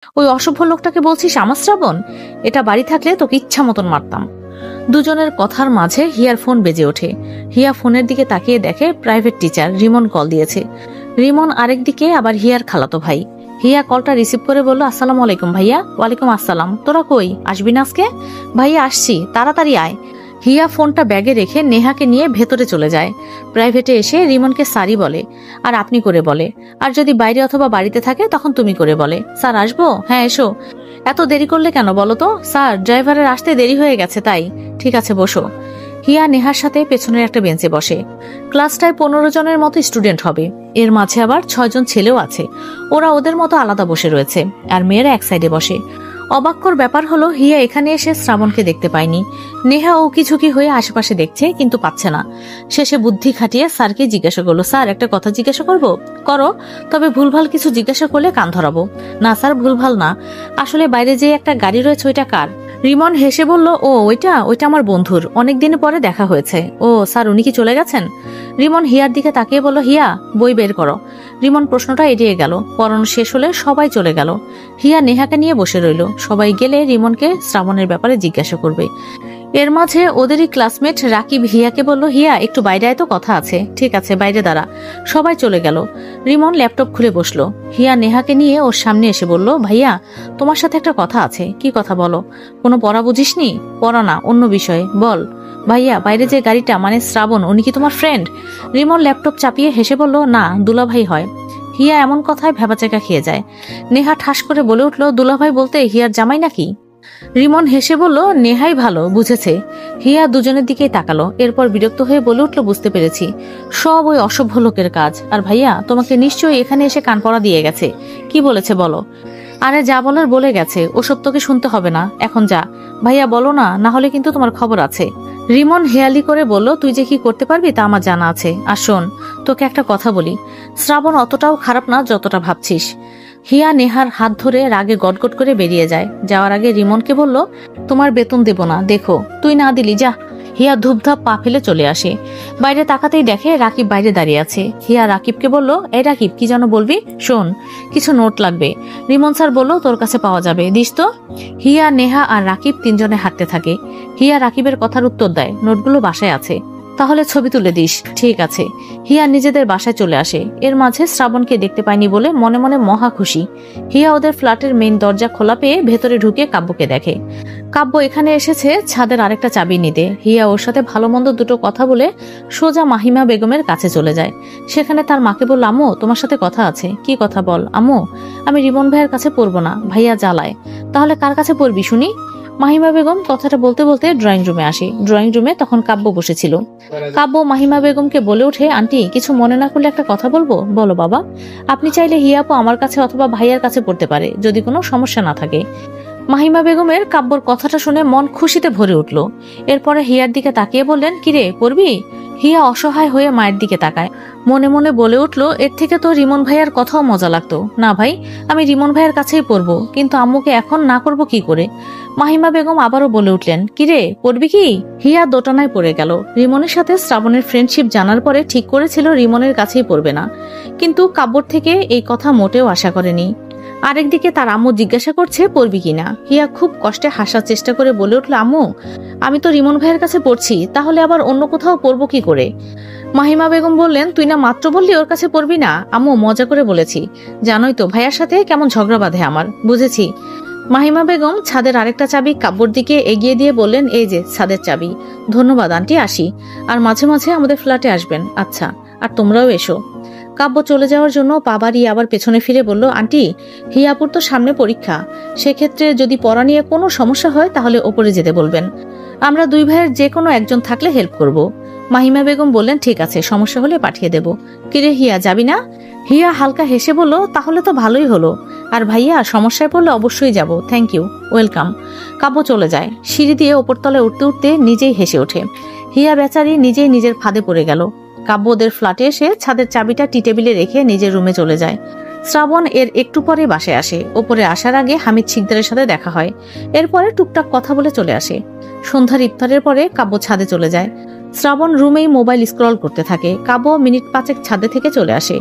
ওই অসভ্য লোকটাকে বলছিস আমার শ্রাবণ? এটা বাড়ি থাকলে তোকে ইচ্ছা মতন মারতাম। দুজনের কথার মাঝে হিয়ার ফোন বেজে ওঠে। হিয়া ফোনের দিকে তাকিয়ে দেখে প্রাইভেট টিচার রিমন কল দিয়েছে। রিমন আরেক দিকে আবার হিয়ার খালাতো ভাই। হিয়া কলটা রিসিভ করে বলল, আসসালামু আলাইকুম ভাইয়া। ওয়ালাইকুম আসসালাম। তোরা কই, আসবি না আজকে? ভাইয়া আসছি, তাড়াতাড়ি আয়। হিয়া ফোনটা ব্যাগে রেখে নেহাকে নিয়ে ভেতরে চলে যায়। প্রাইভেটে এসে রিমনকে স্যারই বলে, আর আপনি করে বলে। আর যদি বাইরে অথবা বাড়িতে থাকে তখন তুমি করে বলে। স্যার আসবো? হ্যাঁ এসো। এত দেরি করলে কেন বলো তো? স্যার ড্রাইভারের আসতে দেরি হয়ে গেছে তাই। ঠিক আছে বসো। হিয়া নেহার সাথে পেছনের একটা বেঞ্চে বসে। ক্লাসটায় 15 জনের মতো স্টুডেন্ট হবে। এর মাঝে আবার 6 জন ছেলেও আছে। ওরা ওদের মতো আলাদা বসে রয়েছে, আর মেয়েরা এক সাইডে বসে। অবাক্যর ব্যাপার হলো হিয়া এখানে এসে শ্রাবণকে দেখতে পায়নি। নেহা ও কিছুকি হয়ে আশেপাশে দেখছে, কিন্তু পাচ্ছে না। শেষে বুদ্ধি খাটিয়ে স্যারকে জিজ্ঞাসা করলো, স্যার একটা কথা জিজ্ঞাসা করবো? করো, তবে ভুলভাল কিছু জিজ্ঞাসা করলে কান ধরাবো। না স্যার, ভুলভাল না। আসলে বাইরে যে একটা গাড়ি রয়েছে ওইটা কার? রিমন হেসে বলল, ও ওইটা ওইটা আমার বন্ধুর, অনেকদিন পরে দেখা হয়েছে। ও স্যার, উনি কি চলে গেছেন? রিমন হিয়ার দিকে তাকিয়ে বলল, হিয়া বই বের করো। রিমন প্রশ্নটা এড়িয়ে গেল। পড়ানো শেষ হলে সবাই চলে গেল। হিয়া নেহাকে নিয়ে বসে রইল। সবাই গেলে রিমনকে শ্রাবণের ব্যাপারে জিজ্ঞাসা করবে। এর মাঝে ওদেরই ক্লাসমেট রাকিব হিয়াকে বলল, হিয়া একটু বাইরে আয় তো, কথা আছে। ঠিক আছে, বাইরে দাঁড়া। সবাই চলে গেল। রিমন ল্যাপটপ খুলে বসলো। হিয়া নেহাকে নিয়ে ওর সামনে এসে বলল, ভাইয়া তোমার সাথে একটা কথা আছে। কি কথা বলো? কোনো পড়া বুঝিসনি? পড়া না, অন্য বিষয়ে বল। ভাইয়া বাইরে যে গাড়িটা, মানে শ্রাবণ, উনি কি তোমার ফ্রেন্ড? রিমন ল্যাপটপ চাপিয়ে হেসে বলল, না, দুলাভাই হয়। হিয়া এমন কথায় ভেবাচাকা খেয়ে যায়। নেহা ঠাস করে বলে উঠল, দুলাভাই বলতে হিয়ার জামাই নাকি? রিমন হেসে বলল, নেহাই ভালো বুঝেছে। হিয়া দুজনের দিকেই তাকালো। এরপর বিরক্ত হয়ে বলে উঠল, বুঝতে পেরেছি, সব ওই অসভ্য লোকের কাজ। আর ভাইয়া তোমাকে নিশ্চয়ই এখানে এসে কান পড়া দিয়ে গেছে। কি বলেছে বলো? আরে যা বলার বলে গেছে, ওসব তোকে শুনতে হবে না, এখন যা। ভাইয়া বলো না, না হলে কিন্তু তোমার খবর আছে। রিমন হেয়ালি করে বলল, তুই যে কি করতে পারবি তা আমার জানা আছে। আর শোন, তোকে একটা কথা বলি, শ্রাবণ অতটাও খারাপ না যতটা ভাবছিস। হিয়া নেহার হাত ধরে রাগে গটগট করে বেরিয়ে যায়। যাওয়ার আগে রিমনকে বলল, তোমার বেতন দেব না, দেখো। তুই না দিলি, যা। হিয়া ধূপধাপ পা ফেলে চলে আসে। বাইরে তাকাতেই দেখে রাকিব বাইরে দাঁড়িয়ে আছে। হিয়া রাকিবকে বলল, এই রাকিব, কি যেন বলবি? শোন, কিছু নোট লাগবে। রিমন স্যার বলল তোর কাছে পাওয়া যাবে, দিস তো। হিয়া নেহা আর রাকিব তিনজনে হাঁটতে থাকে। হিয়া রাকিবের কথার উত্তর দেয়, নোটগুলো বাসায় আছে। তাহলে ছবি তুলে দিস। ঠিক আছে। হিয়া নিজেদের বাসায় চলে আসে। এর মাঝে শ্রাবণকে দেখতে পায়নি বলে মনে মনে মহা খুশি। হিয়া ওদের ফ্ল্যাটের মেইন দরজা খোলা পেয়ে ভেতরে ঢুকে কাব্যকে দেখে। কাব্য এখানে এসেছে ছাদের আরেকটা চাবি নিতে। হিয়া ওর সাথে ভালো মন্দ দুটো কথা বলে সোজা মাহিমা বেগমের কাছে চলে যায়। সেখানে তার মাকে বলল, আম্মু তোমার সাথে কথা আছে। কি কথা বল? আম্মু, আমি রিমন ভাইয়ের কাছে পড়বো না, ভাইয়া জ্বালায়। তাহলে কার কাছে পড়বি শুনি? মাহিমা বেগম কথাটা বলতে বলতে ড্রয়িং রুমে আসে। ড্রয়িং রুমে তখন কাব্য বসেছিল। কাব্য মাহিমা বেগমকে বলে ওঠে, আন্টি কিছু মনে না করলে একটা কথা বলবো। বলো বাবা। আপনি চাইলে হিয়াপু আমার কাছে অথবা ভাইয়ার কাছে পড়তে পারে, যদি কোনো সমস্যা না থাকে। মাহিমা বেগমের কাব্যর কথাটা শুনে মন খুশিতে ভরে উঠল। এরপরে হিয়ার দিকে তাকিয়ে বললেন, কিরে পড়বি? হিয়া অসহায় হয়ে মায়ের দিকে তাকায়। মনে মনে বলে উঠল, এর থেকে তো রিমন ভাইয়ার কথাও মজা লাগতো। না ভাই, আমি রিমন ভাইয়ের কাছেই পড়বো, কিন্তু আম্মুকে এখন না করব কি করে? মাহিমা বেগম আবারও বলে উঠলেন, কিরে পড়বি কি? হিয়া দোটানায় পড়ে গেল। রিমনের সাথে শ্রাবণের ফ্রেন্ডশিপ জানার পরে ঠিক করেছিল রিমনের কাছেই পড়বে না, কিন্তু কাব্যর থেকে এই কথা মোটেও আশা করেনি। আরেকদিকে তার আম্মু জিজ্ঞাসা করছে পড়বি কিনা। হিয়া খুব কষ্টে হাসার চেষ্টা করে বলে উঠল, আম্মু আমি তো রিমন ভাইয়ের কাছে পড়ছি, তাহলে আবার অন্য কোথাও পড়বো কি করে? মাহিমা বেগম বললেন, তুই না মাত্র বললি ওর কাছে পড়বি না? আম্মু মজা করে বলেছি, জানোই তো ভাইয়ার সাথে কেমন ঝগড়া বাঁধে আমার। বুঝেছি। মাহিমা বেগম ছাদের আরেকটা চাবি কাব্যর দিকে এগিয়ে দিয়ে বললেন, এই যে ছাদের চাবি। ধন্যবাদ আন্টি, আসি। আর মাঝে মাঝে আমাদের ফ্ল্যাটে আসবেন। আচ্ছা, আর তোমরাও এসো। কাব্য চলে যাওয়ার জন্য পা বাড়িয়ে আবার পেছনে ফিরে বলল, আন্টি হিয়াপুর তো সামনে পরীক্ষা, সেক্ষেত্রে যদি পড়া নিয়ে কোনো সমস্যা হয় তাহলে ওপরে যেতে বলবেন। আমরা দুই ভাইয়ের যে কোনো একজন থাকলে হেল্প করব। মাহিমা বেগম বললেন, ঠিক আছে, সমস্যা হলে পাঠিয়ে দেব। কিরে হিয়া, যাবি না? হিয়া হালকা হেসে বলল, তাহলে তো ভালোই হলো। আর ভাইয়া সমস্যায় পড়লে অবশ্যই যাব। Thank you, welcome. কাব্য চলে যায়। সিঁড়ি দিয়ে ওপরতলায় উঠতে উঠতে নিজেই হেসে ওঠে। হিয়া বেচারি নিজেই নিজের ফাঁদে পড়ে গেল। কাব্য ওদের ফ্ল্যাটে এসে ছাদের চাবিটা টি টেবিলে রেখে নিজের রুমে চলে যায়। শ্রাবণ এর একটু পরে বাসায় আসে। ওপরে আসার আগে হামিদ শিকদারের সাথে দেখা হয়। এরপরে টুকটাক কথা বলে চলে আসে। সন্ধ্যার ইফতারের পরে কাব্য ছাদে চলে যায়। শ্রাবণ রুমেই মোবাইল স্ক্রল করতে থাকে। কাব্য মিনিট 5 ছাদে থেকে চলে আসে।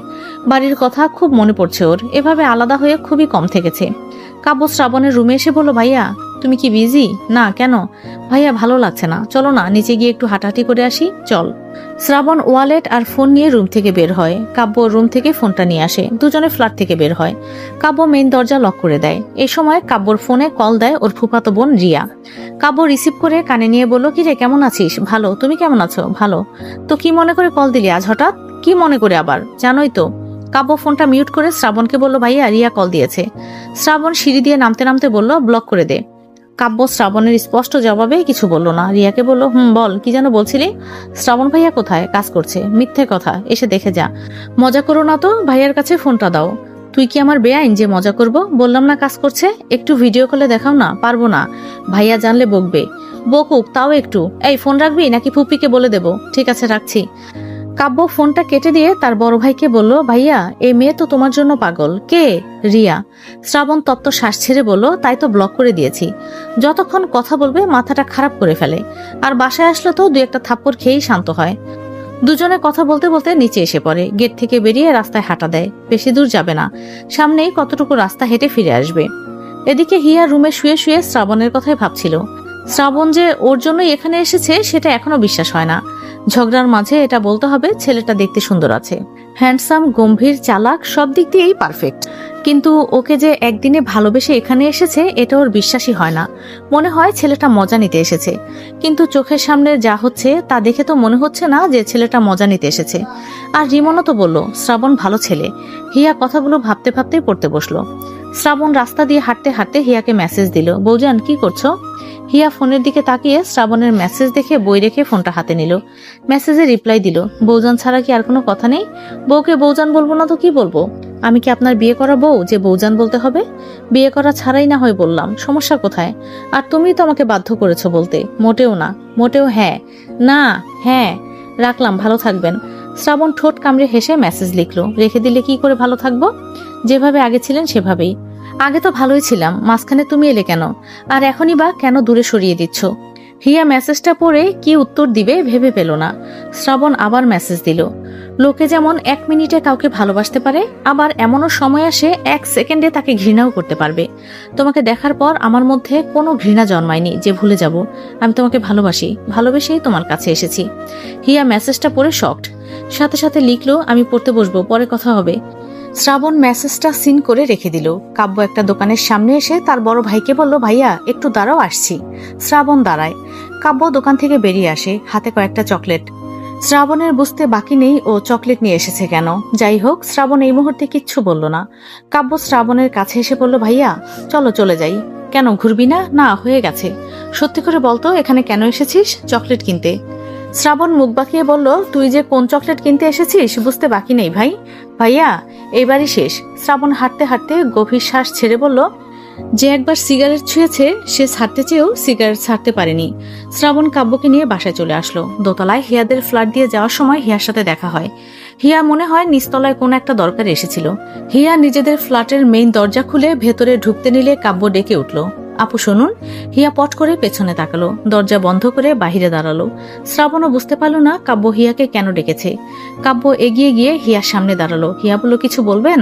বাড়ির কথা খুব মনে পড়ছে ওর, এভাবে আলাদা হয়ে খুবই কম থেকেছে। কাব্য শ্রাবণের রুমে এসে বলল, ভাইয়া তুমি কি বিজি? না, কেন? ভাইয়া ভালো লাগছে না, চলো না নিচে গিয়ে একটু হাঁটাহাঁটি করে আসি, চল। শ্রাবণ ওয়ালেট আর ফোন নিয়ে রুম থেকে বের হয়। কাব্য রুম থেকে ফোনটা নিয়ে আসে। দুজনে ফ্ল্যাট থেকে বের হয়। কাব্য মেইন দরজা লক করে দেয়। এই সময় কাব্যর ফোনে কল দেয় ওর ফুফাতো বোন রিয়া। কাব্য রিসিভ করে কানে নিয়ে বলল, কি রে, কেমন আছিস? ভালো, তুমি কেমন আছো? ভালো। তো কি মনে করে কল দিলি আজ হঠাৎ? কি মনে করে আবার? জানোই তো। কাব্য ফোনটা মিউট করে শ্রাবণকে বলল, ভাইয়া রিয়া কল দিয়েছে। শ্রাবণ সিঁড়ি দিয়ে নামতে নামতে বলল, ব্লক করে দে। কাব্য শ্রাবণের স্পষ্ট জবাবে কিছু বলল না। রিয়াকে বলল, বল, কি যেন বলছিলি? শ্রাবণ ভাইয়া কোথায়? কাজ করছে। মিথ্যে কথা, এসে দেখে যা। মজা করো না তো, ভাইয়ার কাছে ফোনটা দাও। তুই কি আমার বেআইন যে মজা করব? বললাম না কাজ করছে, একটু ভিডিও কলে দেখাও না। পারবো না, ভাইয়া জানলে বকবে। বকুক, তাও একটু। এই ফোন রাখবি নাকি ফুপিকে বলে দেব? ঠিক আছে, রাখছি। কাব্য ফোনটা কেটে দিয়ে তার বড় ভাইকে বলল, ভাইয়া এই মেয়ে তো তোমার জন্য পাগল। কে? রিয়া। শ্রাবণ তপ্ত শ্বাস ছেড়ে বলল, তাই তো ব্লক করে দিয়েছি। যতক্ষণ কথা বলবে মাথাটা খারাপ করে ফেলে, আর বাসায় আসলে তো 2-1 থাপ্পড় খেয়েই শান্ত হয়। দুজনে কথা বলতে বলতে নিচে এসে পড়ে। গেট থেকে বেরিয়ে রাস্তায় হাঁটা দেয়। বেশি দূর যাবে না, সামনেই কতটুকু রাস্তা হেঁটে ফিরে আসবে। এদিকে হিয়া রুমে শুয়ে শুয়ে শ্রাবণের কথাই ভাবছিল। শ্রাবণ যে ওর জন্যই এখানে এসেছে সেটা এখনো বিশ্বাস হয় না। ঝগড়ার মাঝে এটা বলতে হবে, ছেলেটা দেখতে সুন্দর আছে, হ্যান্ডসাম, গম্ভীর, চালাক, সব দিক দিয়েই পারফেক্ট। কিন্তু ওকে যে একদিনে ভালোবেসে এখানে এসেছে এটা ওর বিশ্বাসই হয় না। মনে হয় ছেলেটা মজা নিতে এসেছে, কিন্তু চোখের সামনে যা হচ্ছে তা দেখে তো মনে হচ্ছে না যে ছেলেটা মজা নিতে এসেছে। আর রিমনও তো বলল শ্রাবণ ভালো ছেলে। হিয়া কথাগুলো ভাবতে ভাবতেই পড়তে বসলো। শ্রাবণ রাস্তা দিয়ে হাঁটতে হাঁটতে হিয়াকে মেসেজ দিল, বৌজান কি করছো? হিয়া ফোনের দিকে তাকিয়ে শ্রাবণের মেসেজ দেখে বই রেখে ফোনটা হাতে নিল। মেসেজে রিপ্লাই দিল, বৌজান ছাড়া কি আর কোনো কথা নেই? বউকে বৌজান বলবো না তো কি বলবো? আমি কি আপনার বিয়ে করা বউ যে বৌজান বলতে হবে? বিয়ে করা ছাড়াই না হয় বললাম, সমস্যা কোথায়? আর তুমি তো আমাকে বাধ্য করেছো বলতে। মোটেও না, মোটেও হ্যাঁ। না, হ্যাঁ। রাখলাম, ভালো থাকবেন। শ্রাবণ ঠোঁট কামড়ে হেসে মেসেজ লিখলো, রেখে দিলে কি করে ভালো থাকবো? যেভাবে আগে ছিলেন সেভাবেই। আগে তো ভালোই ছিলাম, মাঝখানে তুমি এলে কেন? আর এখনই বা কেন দূরে সরিয়ে দিচ্ছ? হিয়া মেসেজটা পড়ে কি উত্তর দিবে ভেবে পেল না। শ্রাবণ আবার মেসেজ দিল, লোকে যেমন 1 মিনিটে কাউকে ভালোবাসতে পারে, আবার এমনও সময় আসে 1 সেকেন্ডে তাকে ঘৃণাও করতে পারবে। তোমাকে দেখার পর আমার মধ্যে কোনো ঘৃণা জন্মায়নি যে ভুলে যাব। আমি তোমাকে ভালোবাসি, ভালোবেসেই তোমার কাছে এসেছি। হিয়া মেসেজটা পড়ে শকড। সাথে সাথে লিখলো, আমি পড়তে বসবো, পরে কথা হবে। শ্রাবণ মেসেজটা সিন করে রেখে দিল। কাব্য একটা দোকানের সামনে এসে তার বড় ভাইকে বলল, ভাইয়া একটু দাঁড়াও, আসছি। শ্রাবণ দাঁড়ায়। কাব্য দোকান থেকে বেরিয়ে আসে, হাতে কয়েকটা চকলেট। শ্রাবণের বুঝতে বাকি নেই ও চকলেট নিয়ে এসেছে কেন। যাই হোক, শ্রাবণ এই মুহূর্তে কিচ্ছু বলল না। কাব্য শ্রাবণের কাছে এসে বলল, ভাইয়া চলো চলে যাই। কেন, ঘুরবি না? না, হয়ে গেছে। সত্যি করে বলতো এখানে কেন এসেছিস? চকলেট কিনতে। শ্রাবণ মুখ বাঁকিয়ে বলল, তুই যে কোন চকলেট কিনতে এসেছিস বুঝতে বাকি নেই ভাই। ভাইয়া এইবারই শেষ। শ্রাবণ হাঁটতে হাঁটতে গভীর শ্বাস ছেড়ে বলল, যে একবার সিগারেট ছুঁয়েছে সে ছাড়তে চেয়েও সিগারেট ছাড়তে পারেনি। শ্রাবণ কাব্যকে নিয়ে বাসায় চলে আসলো। দোতলায় হিয়াদের ফ্ল্যাট দিয়ে যাওয়ার সময় হিয়ার সাথে দেখা হয়। হিয়া মনে হয় নিচতলায় কোনো একটা দরকারে এসেছিল। হিয়া নিজেদের ফ্ল্যাটের মেইন দরজা খুলে ভেতরে ঢুকতে নিলে কাব্য ডেকে উঠল, আপু শুনুন। হিয়া পট করে পেছনে তাকালো, দরজা বন্ধ করে বাহিরে দাঁড়ালো। শ্রাবণও বুঝতে পারল না কাব্য হিয়াকে কেন ডেকেছে। কাব্য এগিয়ে গিয়ে হিয়ার সামনে দাঁড়ালো। হিয়া বলল, কিছু বলবেন?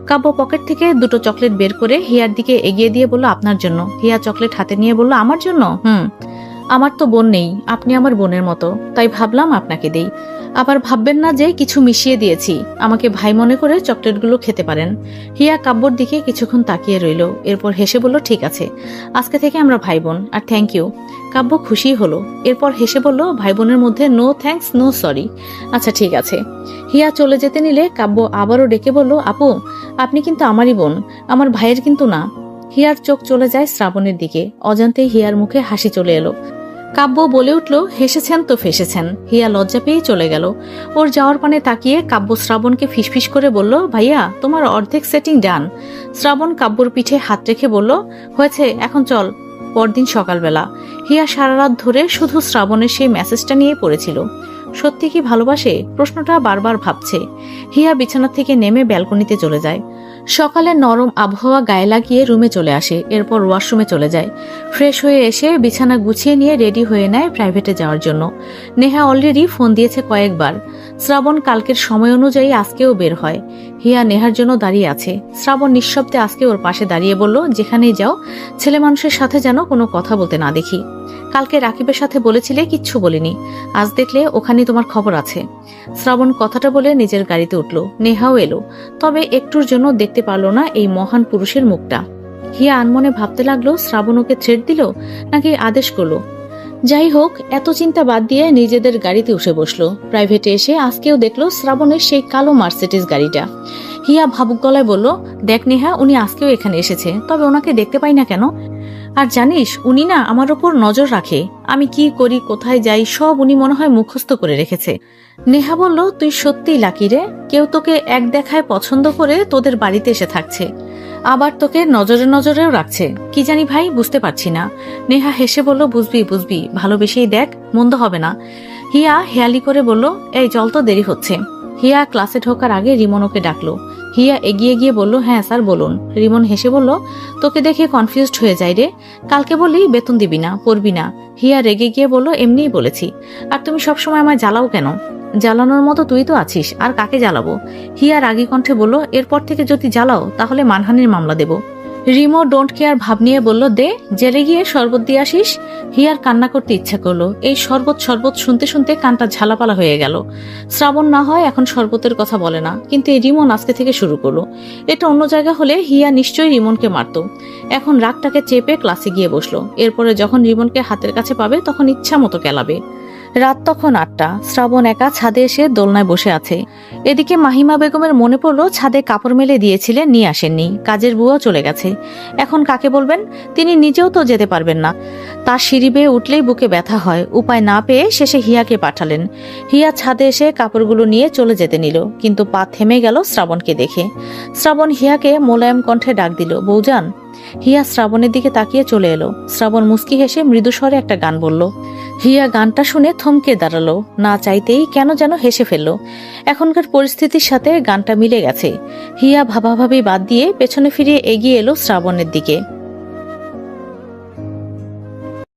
কাব্য পকেট থেকে 2টো চকলেট বের করে হিয়ার দিকে এগিয়ে দিয়ে বলল, আপনার জন্য। হিয়া চকলেট হাতে নিয়ে বলল, আমার জন্য? আমার তো বোন নেই, আপনি আমার বোনের মতো, তাই ভাবলাম আপনাকে দেই। আবার ভাববেন না যে কিছু মিশিয়ে দিয়েছি। আমাকে ভাই মনে করে চকলেটগুলো খেতে পারেন। হিয়া কাব্যর দিকে কিছুক্ষণ তাকিয়ে রইল, এরপর হেসে বলল, ঠিক আছে, আজকে থেকে আমরা ভাই বোন। আর থ্যাংক ইউ। কাব্য খুশি হলো। এরপর হেসে বলল, ভাই বোনের মধ্যে নো থ্যাঙ্কস, নো সরি। আচ্ছা ঠিক আছে। হিয়া চলে যেতে নিলে কাব্য আবারও ডেকে বলল, আপু আপনি কিন্তু আমারই বোন, আমার ভাইয়ের কিন্তু না। হিয়ার চোখ চলে যায় শ্রাবণের দিকে। অজান্তেই হিয়ার মুখে হাসি চলে এলো। কাব্য বলে উঠল, হেসেছেন তো ফেসেছেন। হিয়া লজ্জা পেয়ে চলে গেল। ওর যাওয়ার পানে তাকিয়ে কাব্য শ্রাবণকে ফিসফিস করে বলল, ভাইয়া তোমার অর্ধেক সেটিং ডান। শ্রাবণ কাব্যর পিঠে হাত রেখে বলল, হয়েছে, এখন চল। পরদিন সকালবেলা হিয়া সারা রাত ধরে শুধু শ্রাবণের সেই মেসেজটা নিয়ে পড়েছিল। সত্যি কি ভালোবাসে? প্রশ্নটা বারবার ভাবছে। হিয়া বিছানা থেকে নেমে ব্যালকনিতে চলে যায়। সকালে নরম আবহাওয়া গায়ে লাগিয়ে রুমে চলে আসে, এরপর ওয়াশরুমে চলে যায়। ফ্রেশ হয়ে এসে বিছানা গুছিয়ে নিয়ে রেডি হয়ে নেয় প্রাইভেটে যাওয়ার জন্য। নেহা অলরেডি ফোন দিয়েছে কয়েকবার। শ্রাবণ কালকের সময় অনুযায়ী আজকেও বের হয়। হিয়া নেহার জন্য দাঁড়িয়ে আছে। শ্রাবণ নিঃশব্দে আজকে ওর পাশে দাঁড়িয়ে বলল, যেখানেই যাও ছেলে মানুষের সাথে যেন কোনো কথা বলতে না দেখি। কালকে রাকিবের সাথে বলেছিলে, কিচ্ছু বলিনি, আজ দেখলে ওখানে তোমার খবর আছে। শ্রাবণ কথাটা বলে নিজের গাড়িতে উঠল। নেহাও এলো, তবে একটুর জন্য দেখতে পারল না এই মহান পুরুষের মুখটা। হিয়া আনমনে ভাবতে লাগলো, শ্রাবণ ওকে থ্রেট দিল নাকি আদেশ করলো। যাই হোক, এত চিন্তা বাদ দিয়ে নিজেদের গাড়িতে উঠে বসলো। প্রাইভেটে এসে আজকেও দেখলো শ্রাবণের সেই কালো মার্সিডিজ গাড়িটা। হিয়া ভাবুক গলায় বলল, দেখ নেহা, উনি আজকেও এখানে এসেছে, তবে ওনাকে দেখতে পাই না কেন? আর জানিস, উনি না আমার ওপর নজর রাখে, আমি কি করি, কোথায় যাই, সব উনি মনে হয় মুখস্থ করে রেখেছে। নেহা বলল, তুই সত্যিই লাকি রে, কেউ তোকে এক দেখায় পছন্দ করে তোদের বাড়িতে এসে থাকছে, আবার তোকে নজরে নজরেও রাখছে। কি জানি ভাই, বুঝতে পারছি না। নেহা হেসে বলল, বুঝবি বুঝবি, ভালোবেসেই দেখ, মন্দ হবে না। হিয়া হেয়ালি করে বলল, এই চল তো, দেরি হচ্ছে। হিয়া ক্লাসে ঢোকার আগে রিমন ওকে ডাকলো। হিয়া এগিয়ে গিয়ে বলল, হ্যাঁ স্যার বলুন। রিমন হেসে বলল, তোকে দেখে কনফিউজড হয়ে যাই রে, কালকে বলি বেতন দিবি না, পড়বি না। হিয়া রেগে গিয়ে বলল, এমনিই বলেছি। আর তুমি সবসময় আমায় জ্বালাও কেন? জ্বালানোর মতো তুই তো আছিস, আর কাকে জ্বালাবো? হিয়া রাগী কণ্ঠে বলল, এরপর থেকে যদি জ্বালাও তাহলে মানহানির মামলা দেব। রিমো ডোন্ট কেয়ার ভাব নিয়ে বলল, দে, জেলে গিয়ে শরবত দিয়ে আসিস। হিয়ার কান্না করতে ইচ্ছা করলো। এই শরবত শরবত শুনতে শুনতে কানটা ঝালাপালা হয়ে গেল। শ্রাবণ না হয় এখন শরবতের কথা বলে না, কিন্তু এই রিমন আজকে থেকে শুরু করলো। এটা অন্য জায়গা হলে হিয়া নিশ্চয়ই রিমনকে মারত। এখন রাগটাকে চেপে ক্লাসে গিয়ে বসলো। এরপরে যখন রিমনকে হাতের কাছে পাবে তখন ইচ্ছা মতো কেলাবে। রাত তখন 8টা। শ্রাবণ একা ছাদে এসে দোলনায় বসে আছে। এদিকে মাহিমা বেগমের মনে পড়লো ছাদে কাপড় মেলে দিয়েছিলেন, নিয়ে আসেননি। কাজের বুয়াও চলে গেছে, এখন কাকে বলবেন? তিনি নিজেও তো যেতে পারবেন না। তার সিঁড়ি বেয়ে উঠলেই বুকে ব্যথা হয়। উপায় না পেয়ে শেষে হিয়াকে পাঠালেন। হিয়া ছাদে এসে কাপড়গুলো নিয়ে চলে যেতে নিল, কিন্তু পা থেমে গেল শ্রাবণকে দেখে। শ্রাবণ হিয়াকে মোলায়েম কণ্ঠে ডাক দিল, বৌজান। হিয়া শ্রাবণের দিকে তাকিয়ে চলে এলো। শ্রাবণ মুস্কি হেসে মৃদু স্বরে একটা গান বলল। হিয়া গানটা শুনে থমকে দাঁড়ালো, না চাইতেই কেন যেন হেসে ফেলল। এখনকার পরিস্থিতির সাথে গানটা মিলে গেছে। হিয়া ভাবাভাবি বাদ দিয়ে পেছনে ফিরিয়ে এগিয়ে এলো শ্রাবণের দিকে।